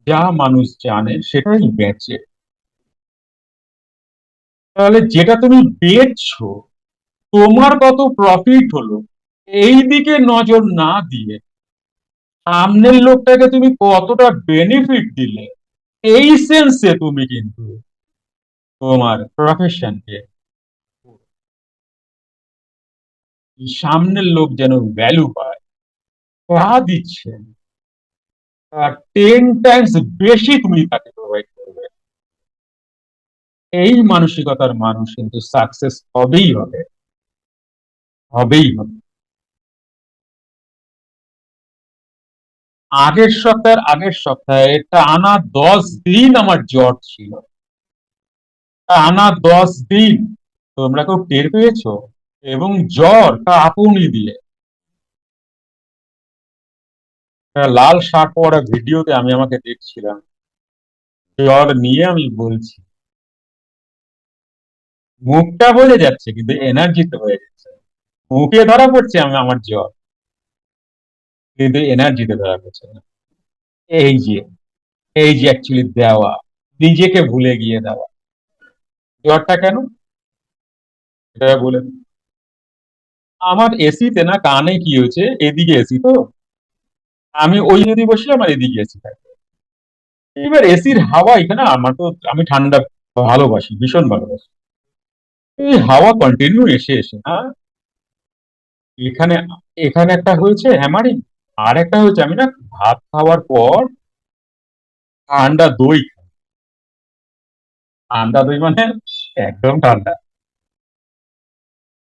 যা মানুষ জানে সেটাই বেচে। তাহলে যেটা তুমি বেচছো, তোমার কত প্রফিট হলো, এই দিকে নজর না দিয়ে সামনের লোকটাকে তুমি কতটা বেনিফিট দিলে, এই সেন্সে তুমি কিন্তু তোমার প্রফেশনকে, সামনের লোক যেন ভ্যালু পায়, তা দিচ্ছেন, তার 10 টাইমস বেশি তুমি তাকে প্রোভাইড করবে। এই মানসিকতার মানুষ কিন্তু সাকসেস হবেই হবে, হবেই হবে। আগের সপ্তাহে টানা 10 দিন আমার জ্বর ছিল, টানা 10 দিন। তোমরা কেউ টের পেয়েছো? এবং জ্বর কাঁপুনি দিয়ে। একটা লাল শার্ট পরা ভিডিওতে আমি আমাকে দেখছিলাম, জ্বর নিয়ে আমি বলছি, মুখটা বলে যাচ্ছে কিন্তু এনার্জিতে হয়ে যাচ্ছে। মুখে ধরা পড়ছে আমি আমার জ্বর, কিন্তু এনার্জিতে ধরা পড়ছে না। এই যে এই যে অ্যাকচুয়ালি দেওয়া, নিজেকে ভুলে গিয়ে দেওয়া। জ্বরটা কেন, এটা বলে দিই। আমার এসিতে না কানে কি হয়েছে, এদিকে এসি তো, আমি ওই যদি বসি আমার এদিকে এসি থাকে। এবার এসির হাওয়া এখানে, আমার তো, আমি ঠান্ডা ভালোবাসি, ভীষণ ভালোবাসি। এই হাওয়া কন্টিনিউ এসে এসে না এখানে, এখানে একটা হয়েছে হ্যামারিং। আর একটা হয়েছে, আমি না ভাত খাওয়ার পর ঠান্ডা দই খাই। ঠান্ডা দই মানে একদম ঠান্ডা।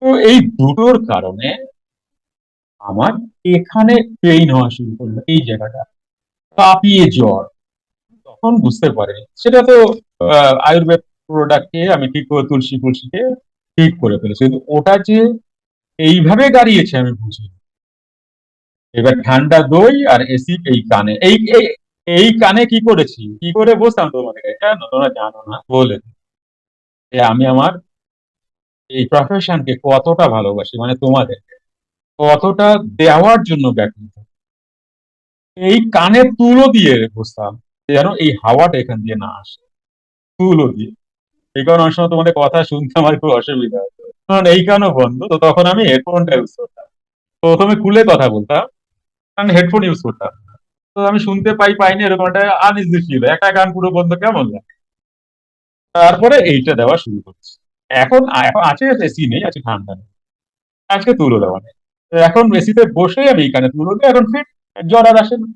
তো এই দুটোর কারণে আমার এখানে পেইন হওয়া শুরু করলো, এই জায়গাটা কাঁপিয়ে জ্বর। তখন বুঝতে পারিনি সেটা তো, আয়ুর্বেদ প্রোডাক্ট খেয়ে আমি ঠিক করে, তুলসী ফুলসী খেয়ে ঠিক করে ফেলেছি, কিন্তু ওটা যে এইভাবে দাঁড়িয়েছে আমি বুঝিনি। এবার ঠান্ডা দই আর এসি এই কানে, এই কানে কি করেছি, কি করে বসতাম তোমাদের কাছে, জানো? তোমরা জানো না বলে দিই, যে আমি আমার এই প্রফেশনকে কতটা ভালোবাসি, মানে তোমাদের কতটা দেওয়ার জন্য ব্যাকুল। এই কানে তুলো দিয়ে বসতাম যেন এই হাওয়াটা এখান দিয়ে না আসে, তুলো দিয়ে। এই কারণে অনেক সময় তোমাদের কথা শুনতে আমার খুব অসুবিধা হতো, কারণ এই কানও বন্ধ, তো তখন আমি হেডফোনটা ইউজ করতাম। প্রথমে খুলে কথা বলতাম, কারণ হেডফোন ইউজ করতাম। তো আমি শুনতে পাইনি, এরকম একটা আনইজি ফিল, একটা গান পুরো বন্ধ কেমন লাগে। তারপরে এইটা দেওয়া শুরু করছি। এখন এখন আছে, এসি নেই, আছে ঠান্ডা নেই, আজকে তুলো দেওয়া নেই। তো এখন এসিতে বসে আমি এইখানে তুলো দিই, এখন ফিট, জ্বর আর আসে না।